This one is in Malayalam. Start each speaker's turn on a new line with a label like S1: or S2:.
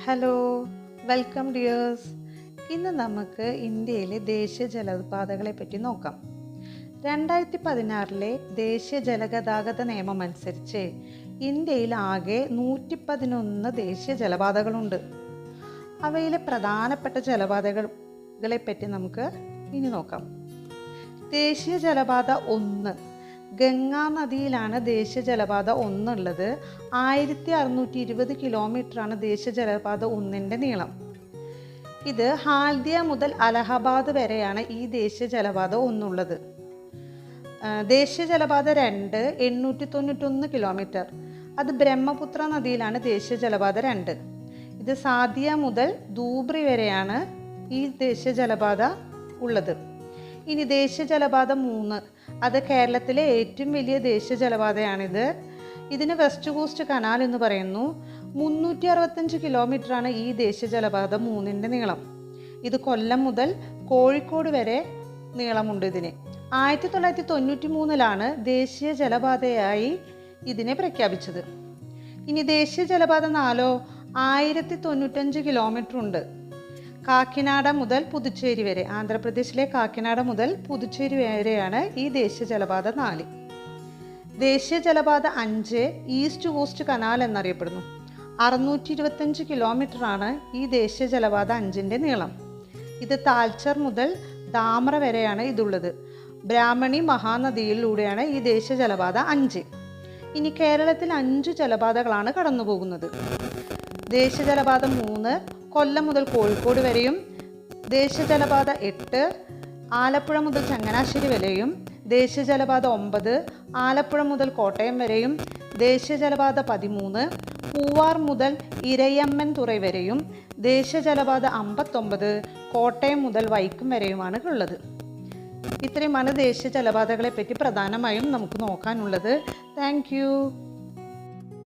S1: Hello, welcome dears. ഇന്ന് നമുക്ക് ഇന്ത്യയിലെ ദേശീയ ജലപാതകളെ പറ്റി നോക്കാം. 2016 ദേശീയ ജലഗതാഗത നിയമം അനുസരിച്ച് ഇന്ത്യയിൽ ആകെ 111 ദേശീയ ജലപാതകളുണ്ട്. അവയിലെ പ്രധാനപ്പെട്ട ജലപാതകളെ പറ്റി നമുക്ക് ഇനി നോക്കാം. ദേശീയ ജലപാത 1 ഗംഗാ നദിയിലാണ് ദേശീയ ജലപാത 1 ഉള്ളത്. 1620 കിലോമീറ്ററാണ് ദേശീയ ജലപാത 1ൻ്റെ നീളം. ഇത് ഹാൽദിയ മുതൽ അലഹബാദ് വരെയാണ് ഈ ദേശീയ ജലപാത 1 ഉള്ളത്. ദേശീയ ജലപാത 2 891 കിലോമീറ്റർ. അത് ബ്രഹ്മപുത്ര നദിയിലാണ് ദേശീയ ജലപാത 2. ഇത് സാദിയ മുതൽ ധൂബ്രി വരെയാണ് ഈ ദേശീയ ജലപാത ഉള്ളത്. ഇനി ദേശീയ ജലപാത 3 അത് കേരളത്തിലെ ഏറ്റവും വലിയ ദേശീയ ജലപാതയാണിത്. ഇതിന് വെസ്റ്റ് കോസ്റ്റ് കനാൽ എന്ന് പറയുന്നു. 365 കിലോമീറ്ററാണ് ഈ ദേശീയ ജലപാത 3ൻ്റെ നീളം. ഇത് കൊല്ലം മുതൽ കോഴിക്കോട് വരെ നീളമുണ്ട് ഇതിന്. 1993 ദേശീയ ജലപാതയായി ഇതിനെ പ്രഖ്യാപിച്ചത്. ഇനി ദേശീയ ജലപാത 4 1095 കിലോമീറ്റർ ഉണ്ട്. കാക്കിനാട മുതൽ പുതുച്ചേരി വരെ, ആന്ധ്രാപ്രദേശിലെ കാക്കിനാട മുതൽ പുതുച്ചേരി വരെയാണ് ഈ ദേശീയ ജലപാത 4. ദേശീയ ജലപാത 5 ഈസ്റ്റ് കോസ്റ്റ് കനാൽ എന്നറിയപ്പെടുന്നു. 625 കിലോമീറ്ററാണ് ഈ ദേശീയ ജലപാത 5ൻ്റെ നീളം. ഇത് താൽച്ചർ മുതൽ ധാമറ വരെയാണ് ഇതുള്ളത്. ബ്രാഹ്മണി മഹാനദിയിലൂടെയാണ് ഈ ദേശീയ ജലപാത 5. ഇനി കേരളത്തിൽ 5 ജലപാതകളാണ് കടന്നു പോകുന്നത്. ദേശീയ ജലപാത 3 കൊല്ലം മുതൽ കോഴിക്കോട് വരെയും, ദേശീയ ജലപാത 8 ആലപ്പുഴ മുതൽ ചങ്ങനാശ്ശേരി വരെയും, ദേശീയ ജലപാത 9 ആലപ്പുഴ മുതൽ കോട്ടയം വരെയും, ദേശീയ ജലപാത 13 പൂവാർ മുതൽ ഇരയമ്മൻ തുറ വരെയും, ദേശീയ ജലപാത 59 കോട്ടയം മുതൽ വൈക്കം വരെയുമാണ് ഉള്ളത്. ഇത്രയുമാണ് ദേശീയ ജലപാതകളെ പറ്റി പ്രധാനമായും നമുക്ക് നോക്കാനുള്ളത്. Thank you.